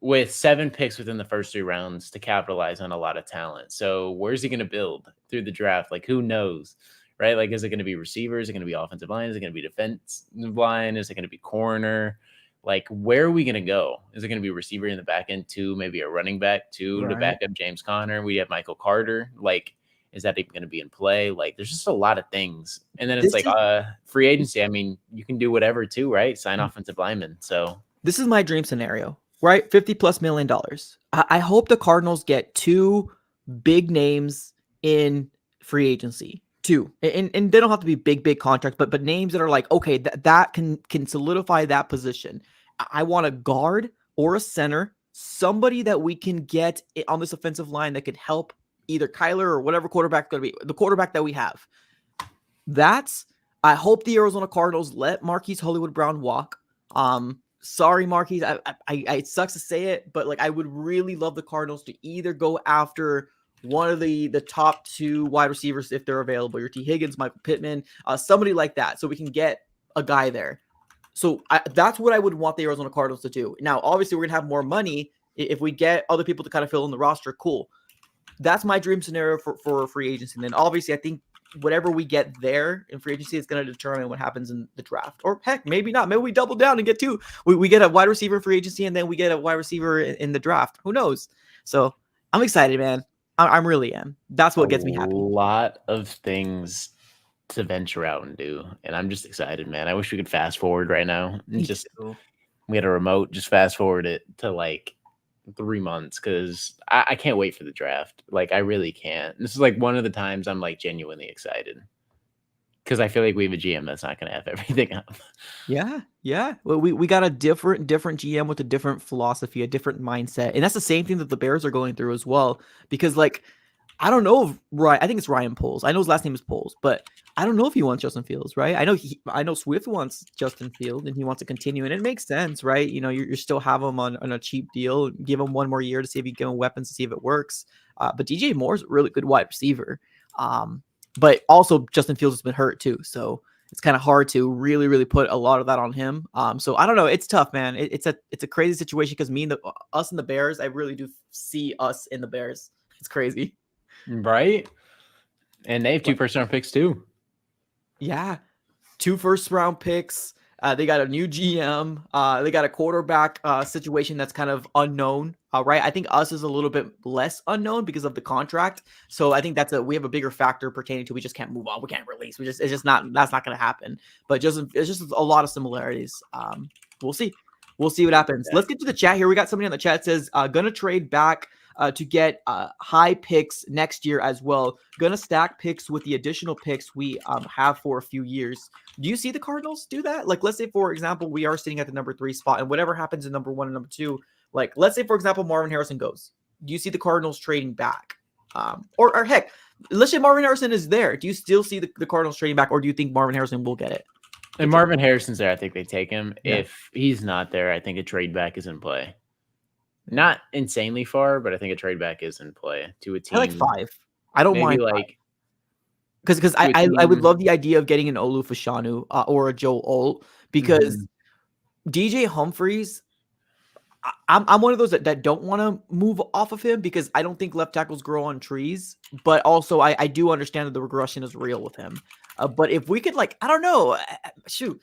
with 7 picks within the first 3 rounds to capitalize on a lot of talent. So where's he going to build through the draft? Like, who knows, right? Like, is it going to be receiver? Is it going to be offensive line? Is it going to be defensive line? Is it going to be corner? Like, where are we going to go? Is it going to be a receiver in the back end too? Maybe a running back too to back up James Conner? We have Michael Carter. Like, is that even going to be in play? Like, there's just a lot of things. And then it's free agency. I mean, you can do whatever too, right? Sign offensive linemen. So this is my dream scenario, right? $50+ million. I hope the Cardinals get 2 big names in free agency. 2, and they don't have to be big contracts, but names that are like, okay, that can solidify that position. I want a guard or a center, somebody that we can get on this offensive line that could help either Kyler or whatever quarterback going to be, the quarterback that we have. I hope the Arizona Cardinals let Marquise Hollywood Brown walk. Sorry, Marquise. It sucks to say it, but like I would really love the Cardinals to either go after one of the top 2 wide receivers if they're available. Your T. Higgins, Michael Pittman, somebody like that, so we can get a guy there. So that's what I would want the Arizona Cardinals to do. Now, obviously, we're gonna have more money if we get other people to kind of fill in the roster. Cool. That's my dream scenario for free agency. And then obviously, I think whatever we get there in free agency is going to determine what happens in the draft. Or heck, maybe not. Maybe we double down and get 2. We get a wide receiver in free agency and then we get a wide receiver in the draft. Who knows? So I'm excited, man. I really am. That's what gets me happy. A lot of things to venture out and do, and I'm just excited, man. I wish we could fast forward right now and we had a remote, just fast forward it to like 3 months, because I can't wait for the draft. Like I really can't. This is like one of the times I'm like genuinely excited, because I feel like we have a GM that's not going to have everything up. Yeah. Well, we got a different GM with a different philosophy, a different mindset, and that's the same thing that the Bears are going through as well. Because like, I don't know if I think it's Ryan Poles. I know his last name is Poles, but I don't know if he wants Justin Fields, right? I know Swift wants Justin Fields and he wants to continue, and it makes sense, right? You know, you're still have him on a cheap deal, give him one more year to see if you give him weapons to see if it works. But DJ Moore's a really good wide receiver. But also Justin Fields has been hurt too, so it's kind of hard to really put a lot of that on him. So I don't know. It's tough, man. It's a crazy situation because us and the Bears, I really do see us in the Bears. It's crazy. Right? And they have 2 first-round picks too. Yeah. 2 first-round picks. They got a new GM. They got a quarterback situation that's kind of unknown. Right. I think us is a little bit less unknown because of the contract. So I think we have a bigger factor pertaining to we just can't move on. We can't release. That's not going to happen. But it's just a lot of similarities. We'll see. We'll see what happens. Yeah. Let's get to the chat here. We got somebody on the chat that says gonna trade back to get high picks next year as well. Gonna stack picks with the additional picks we have for a few years. Do you see the Cardinals do that? Like, let's say, for example, we are sitting at the number 3 spot, and whatever happens in number 1 and number 2, like, let's say, for example, Marvin Harrison goes. Do you see the Cardinals trading back? Or heck, let's say Marvin Harrison is there. Do you still see the Cardinals trading back, or do you think Marvin Harrison will get it? And Marvin Harrison's there, I think they take him. Yeah. If he's not there, I think a trade back is in play. Not insanely far, but I think a trade back is in play to a team. I like 5. I don't mind like because I would love the idea of getting an Olu Fashanu or a Joe Alt, because DJ Humphries, I'm one of those that don't want to move off of him because I don't think left tackles grow on trees. But also I do understand that the regression is real with him. But if we could, like, I don't know, shoot.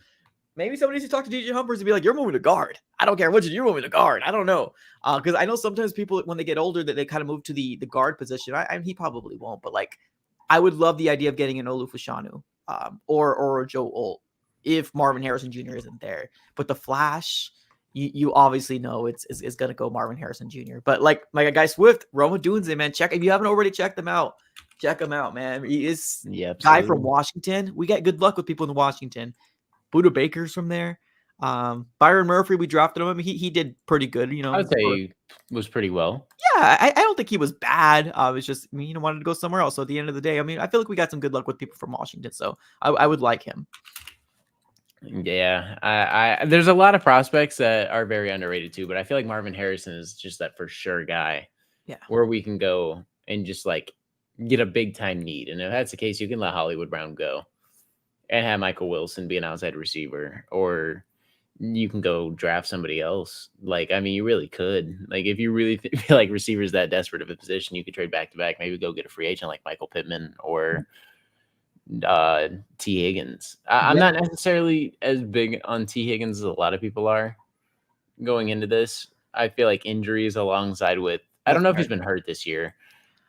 Maybe somebody needs to talk to DJ Humphries and be like, you're moving to guard. I don't care what you're moving to guard. I don't know. Because I know sometimes people, when they get older, that they kind of move to the guard position. He probably won't. But, like, I would love the idea of getting an Olu Fashanu or a Joe Alt if Marvin Harrison Jr. isn't there. But the Flash, you obviously know it's going to go Marvin Harrison Jr. But, like a guy Swift, Roma Dunze, man, if you haven't already checked them out, check him out, man. He is guy from Washington. We got good luck with people in Washington. Buda Baker's from there. Byron Murphy, we drafted him. He did pretty good, you know. I would say he was pretty well. Yeah, I don't think he was bad. It's just, wanted to go somewhere else. So at the end of the day, I feel like we got some good luck with people from Washington. So I would like him. Yeah, there's a lot of prospects that are very underrated too, but I feel like Marvin Harrison is just that for sure guy. Yeah, where we can go and just like get a big time need, and if that's the case, you can let Hollywood Brown go and have Michael Wilson be an outside receiver, or you can go draft somebody else. Like, you really could. Like, if you really feel like receivers that desperate of a position, you could trade back to back. Maybe go get a free agent like Michael Pittman or T. Higgins. I'm not necessarily as big on T. Higgins as a lot of people are going into this. I feel like injuries alongside with, I don't know if he's been hurt this year,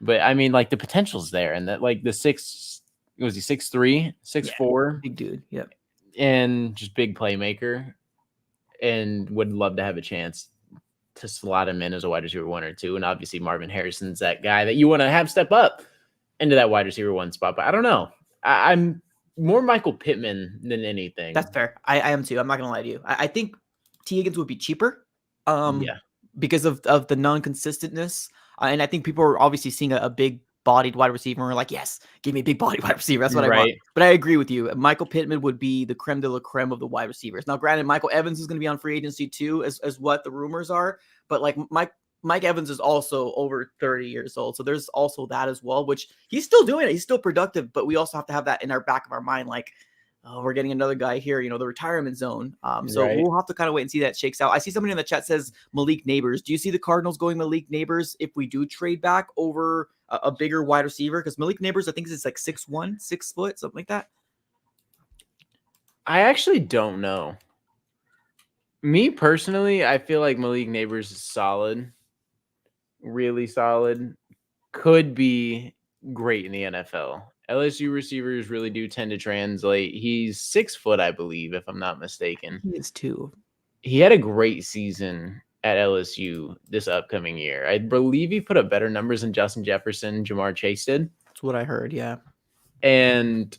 but like the potential's there, and that like the 6'3", 6'4", big dude, yep, and just big playmaker, and would love to have a chance to slot him in as a wide receiver 1 or 2. And obviously Marvin Harrison's that guy that you want to have step up into that wide receiver 1 spot. But I don't know. I'm more Michael Pittman than anything. That's fair. I am too. I'm not gonna lie to you. I think T. Higgins would be cheaper. Because of the non-consistentness. And I think people are obviously seeing a big bodied wide receiver. And we're like, yes, give me a big bodied wide receiver. That's what I want. Right. But I agree with you. Michael Pittman would be the creme de la creme of the wide receivers. Now, granted, Michael Evans is going to be on free agency too, as what the rumors are. But like Mike Evans is also over 30 years old. So there's also that as well, which he's still doing it. He's still productive. But we also have to have that in our back of our mind. Like, oh, we're getting another guy here, the retirement zone. So Right. we'll have to kind of wait and see that shakes out. I see somebody in the chat says Malik Neighbors. Do you see the Cardinals going Malik Neighbors if we do trade back over a bigger wide receiver? Because Malik Neighbors, I think it's like 6'1", 6 foot, something like that. I actually don't know. Me personally, I feel like Malik Neighbors is solid, really solid, could be great in the NFL. LSU receivers really do tend to translate. He's 6 foot, I believe, if I'm not mistaken. He is too. He had a great season at LSU this upcoming year. I believe he put up better numbers than Justin Jefferson, Jamar Chase did. That's what I heard, yeah. And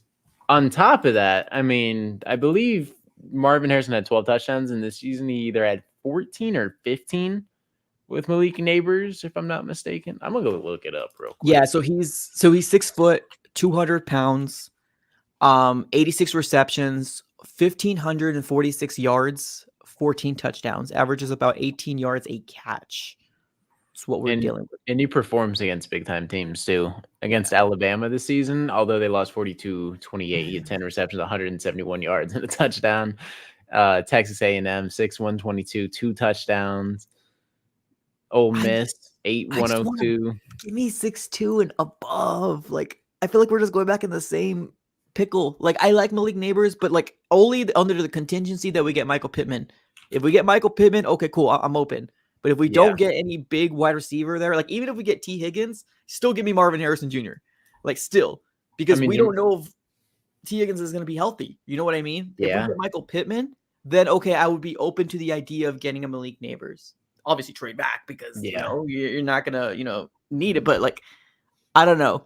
on top of that, I mean, I believe Marvin Harrison had 12 touchdowns in this season. He either had 14 or 15 with Malik Neighbors, if I'm not mistaken. I'm gonna go look it up real quick. Yeah, so he's 6 foot, 200 pounds, 86 receptions, 1,546 yards, 14 touchdowns, averages about 18 yards a catch. That's what we're dealing with. And he performs against big-time teams, too. Against Alabama this season, although they lost 42-28, he had 10 receptions, 171 yards, and a touchdown. Texas A&M, 6-122, 2 touchdowns. Ole Miss, 8-102. Give me 6'2" and above. Like, I feel like we're just going back in the same pickle. Like, I like Malik Neighbors, but like only under the contingency that we get Michael Pittman. If we get Michael Pittman, okay, cool, I'm open. But if we don't get any big wide receiver there, like even if we get T. Higgins, still give me Marvin Harrison Jr. Like still, because we don't know if T. Higgins is going to be healthy. You know what I mean? Yeah. If we get Michael Pittman, then okay, I would be open to the idea of getting a Malik Neighbors. Obviously trade back because you're not gonna need it. But like, I don't know.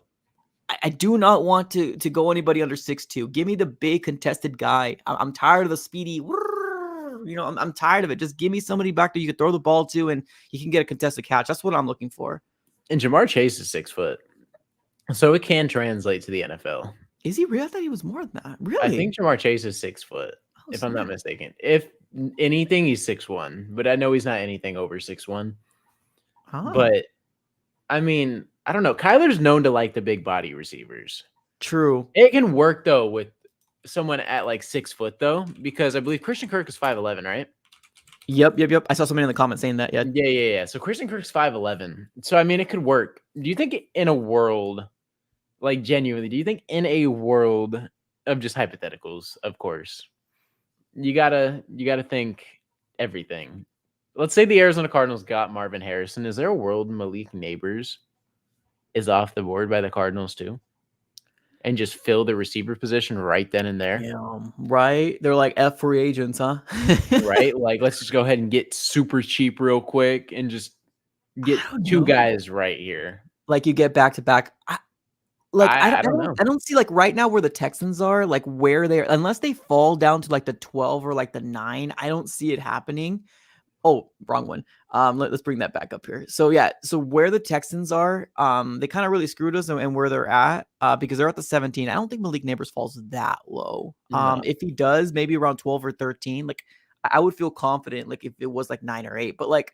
I do not want to go anybody under 6'2". Give me the big contested guy. I'm tired of the speedy. I'm tired of it. Just give me somebody back that you can throw the ball to and he can get a contested catch. That's what I'm looking for. And Jamar Chase is 6 foot. So it can translate to the NFL. Is he real? I thought he was more than that. Really? I think Jamar Chase is 6 foot, if I'm not mistaken. If anything, he's 6'1", but I know he's not anything over 6'1". But I mean, I don't know. Kyler's known to like the big body receivers. True. It can work though with someone at like 6 foot though, because I believe Christian Kirk is 5'11", right? Yep. I saw somebody in the comments saying that. Yeah. So Christian Kirk's 5'11". So I mean, it could work. Do you think in a world, like genuinely, do you think in a world of just hypotheticals, of course, you gotta think everything. Let's say the Arizona Cardinals got Marvin Harrison. Is there a world Malik Neighbors is off the board by the Cardinals too? And just fill the receiver position right then and there. Yeah, right. They're like F free agents, huh? Right? Like, let's just go ahead and get super cheap real quick and just get 2 guys right here. Like you get back to back. I don't know. I don't see like right now where the Texans are, like where they're, unless they fall down to like the 12 or like the 9. I don't see it happening. Oh, wrong one. Let's bring that back up here. So yeah, so where the Texans are, they kind of really screwed us and where they're at, because they're at the 17. I don't think Malik Neighbors falls that low. No. If he does, maybe around 12 or 13. Like I would feel confident, like if it was like 9 or 8. But like,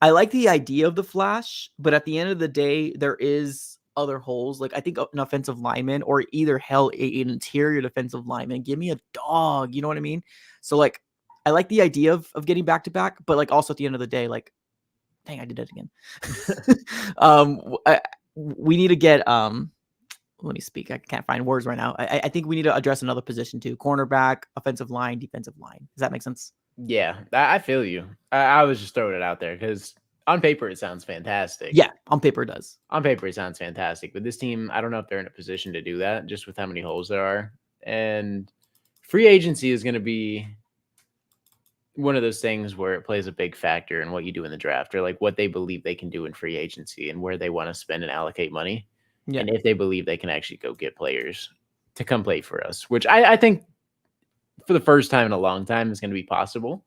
I like the idea of the flash, but at the end of the day, there is other holes. Like I think an offensive lineman or either an interior defensive lineman. Give me a dog. You know what I mean? So like, I like the idea of getting back to back, but like also at the end of the day, like, dang, I did it again. We need to get let me speak. I can't find words right now. I think we need to address another position too: cornerback, offensive line, defensive line. Does that make sense? Yeah, I feel you. I was just throwing it out there because on paper it sounds fantastic. Yeah, on paper it does. On paper it sounds fantastic, but this team, I don't know if they're in a position to do that just with how many holes there are. And free agency is going to be one of those things where it plays a big factor in what you do in the draft, or like what they believe they can do in free agency and where they want to spend and allocate money. Yeah. And if they believe they can actually go get players to come play for us, which I think for the first time in a long time is going to be possible.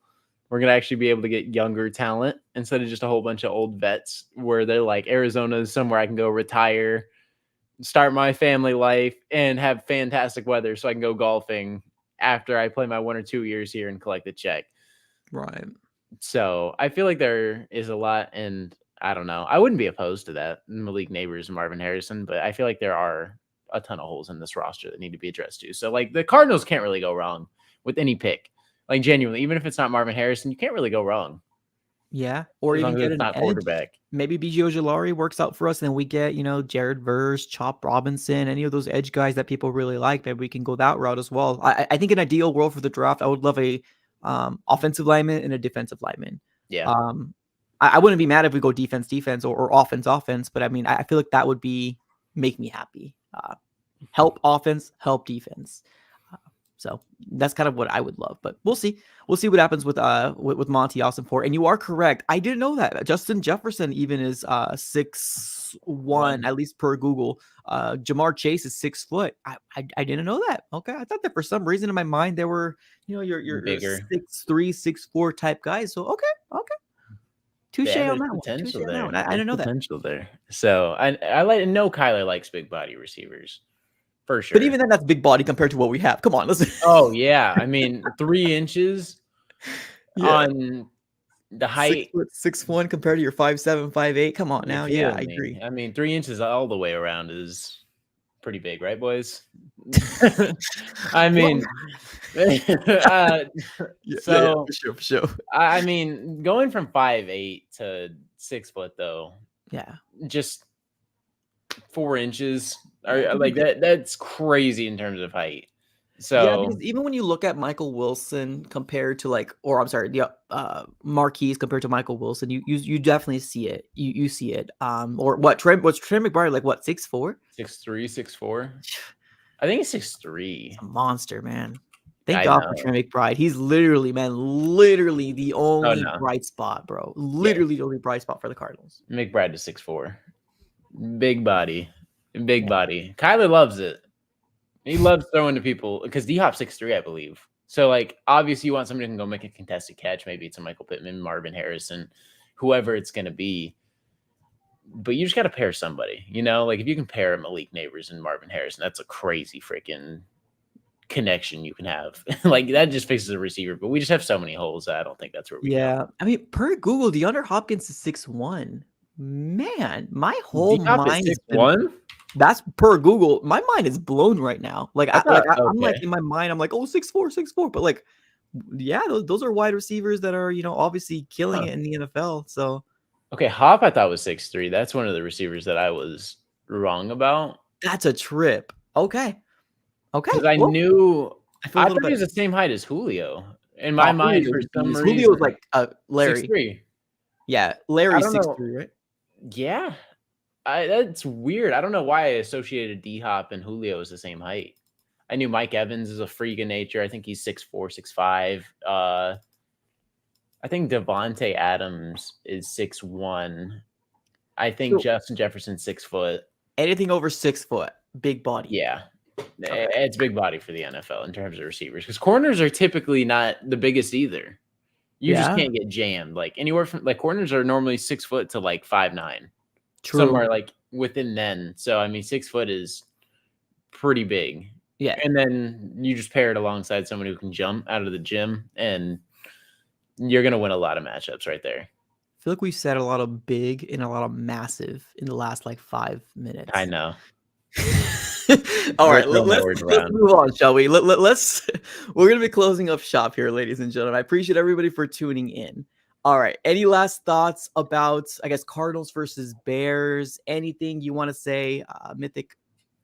We're going to actually be able to get younger talent instead of just a whole bunch of old vets where they're like, Arizona is somewhere I can go retire, start my family life, and have fantastic weather so I can go golfing after I play my 1 or 2 years here and collect the check. Right. So I feel like there is a lot, and I don't know. I wouldn't be opposed to that, Malik Neighbors and Marvin Harrison, but I feel like there are a ton of holes in this roster that need to be addressed too. So like the Cardinals can't really go wrong with any pick. Like genuinely, even if it's not Marvin Harrison, you can't really go wrong. Yeah. Or As even long as get it's an not edge. quarterback. Maybe BG Ojulari works out for us, and then we get, Jared Verse, Chop Robinson, any of those edge guys that people really like. Maybe we can go that route as well. I think an ideal world for the draft, I would love a offensive lineman and a defensive lineman. Yeah. I wouldn't be mad if we go defense, or offense. But I mean, I feel like that would make me happy. Help offense, help defense. So that's kind of what I would love, but we'll see. We'll see what happens with Monty Ossenfort. And you are correct. I didn't know that Justin Jefferson even is 6'1", at least per Google. Jamar Chase is 6 foot. I didn't know that. Okay, I thought that for some reason in my mind they were your bigger 6'3", 6'4" type guys. So okay. Touche Yeah, on there's that one. potential Touche on that there. one. I There's didn't know that. potential there. So I know Kyler likes big body receivers for sure. But even then, that's big body compared to what we have. Come on, listen. Oh yeah, I mean 3 inches on the height. 6'1" compared to your 5'7", 5'8". Come on You now. feel Yeah, I me? agree. I mean 3 inches all the way around is pretty big, right, boys? I mean, so for sure. I mean, going from 5'8" to 6 foot though, Yeah, just 4 inches are like that. That's crazy in terms of height. So yeah, because even when you look at Michael Wilson compared to Marquise compared to Michael Wilson, you definitely see it. You see it. Or what? Trey McBride like what? 6'4", 6'3", 6'4". I think he's 6'3". A monster, man. Thank I God know. for Trey McBride. He's literally the only no. bright spot, bro. Literally the only bright spot for the Cardinals. McBride is 6'4". Big body. Body. Kyler loves it. He loves throwing to people because D-Hop's 6'3", I believe. So, like, obviously you want somebody who can go make a contested catch. Maybe it's a Michael Pittman, Marvin Harrison, whoever it's going to be. But you just got to pair somebody, Like, if you can pair Malik Neighbors and Marvin Harrison, that's a crazy freaking connection you can have. Like, that just fixes a receiver. But we just have so many holes that I don't think that's where we go. I mean, per Google, DeAndre Hopkins is 6'1". Man, my whole D-Hop mind is is 6'1"? That's per Google. My mind is blown right now. Like, I'm like okay. in my mind, I'm like, oh, 6'4". But like, yeah, those are wide receivers that are, obviously killing it in the NFL. So, okay, Hop I thought was 6'3". That's one of the receivers that I was wrong about. that's a trip. Okay. Because I thought he was the same height as Julio. In my mind, for some reason, Julio's like Larry. 6'3". Yeah, Larry's 6'3", right? Yeah. That's weird. I don't know why I associated D-Hop and Julio as the same height. I knew Mike Evans is a freak of nature. I think he's 6'4", 6'5". I think Devontae Adams is 6'1". I think Justin Jefferson's 6 foot. Anything over 6 foot, big body. Yeah. Okay. It's big body for the NFL in terms of receivers because corners are typically not the biggest either. You just can't get jammed. Like anywhere from corners are normally 6 foot to like 5'9". True. Somewhere like within then. So I mean 6 foot is pretty big. Yeah. And then you just pair it alongside someone who can jump out of the gym and you're gonna win a lot of matchups right there. I feel like we've said a lot of big and a lot of massive in the last 5 minutes. I know. All right, let's move on, shall we? We're going to be closing up shop here, ladies and gentlemen. I appreciate everybody for tuning in. All right, any last thoughts about, I guess, Cardinals versus Bears? Anything you want to say, Mythic?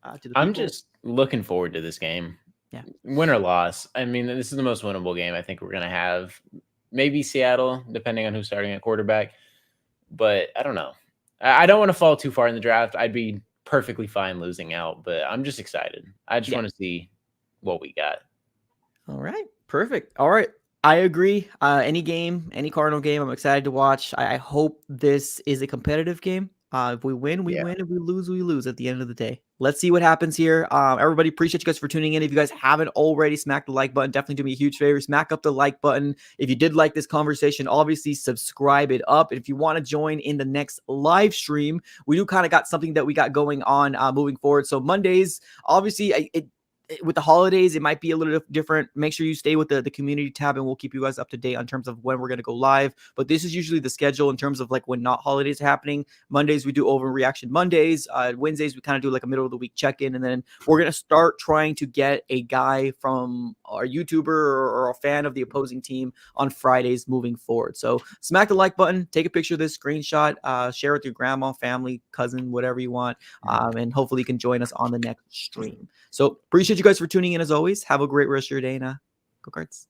To the people? I'm just looking forward to this game. Yeah, win or loss. I mean, this is the most winnable game I think we're going to have. Maybe Seattle, depending on who's starting at quarterback. But I don't know. I don't want to fall too far in the draft. I'd be perfectly fine losing out, but I'm just excited. I just want to see what we got. All right. Perfect. All right. I agree. Any Cardinal game, I'm excited to watch. I hope this is a competitive game. If we win, we Yeah. win. If we lose at the end of the day. Let's see what happens here. Everybody, appreciate you guys for tuning in. If you guys haven't already, smack the like button. Definitely do me a huge favor. Smack up the like button. If you did like this conversation, obviously subscribe it up. If you want to join in the next live stream, we do kind of got something that we got going on moving forward. So Mondays, obviously, with the holidays, it might be a little different. Make sure you stay with the community tab, and we'll keep you guys up to date on terms of when we're going to go live. But this is usually the schedule in terms of like when not holidays are happening. Mondays, we do overreaction Mondays. Wednesdays, we kind of do like a middle of the week check-in. And then we're going to start trying to get a guy from our YouTuber or a fan of the opposing team on Fridays moving forward. So smack the like button, take a picture of this, screenshot, share it with your grandma, family, cousin, whatever you want. And hopefully you can join us on the next stream. So appreciate you guys for tuning in as always. Have a great rest of your day, and go Cards.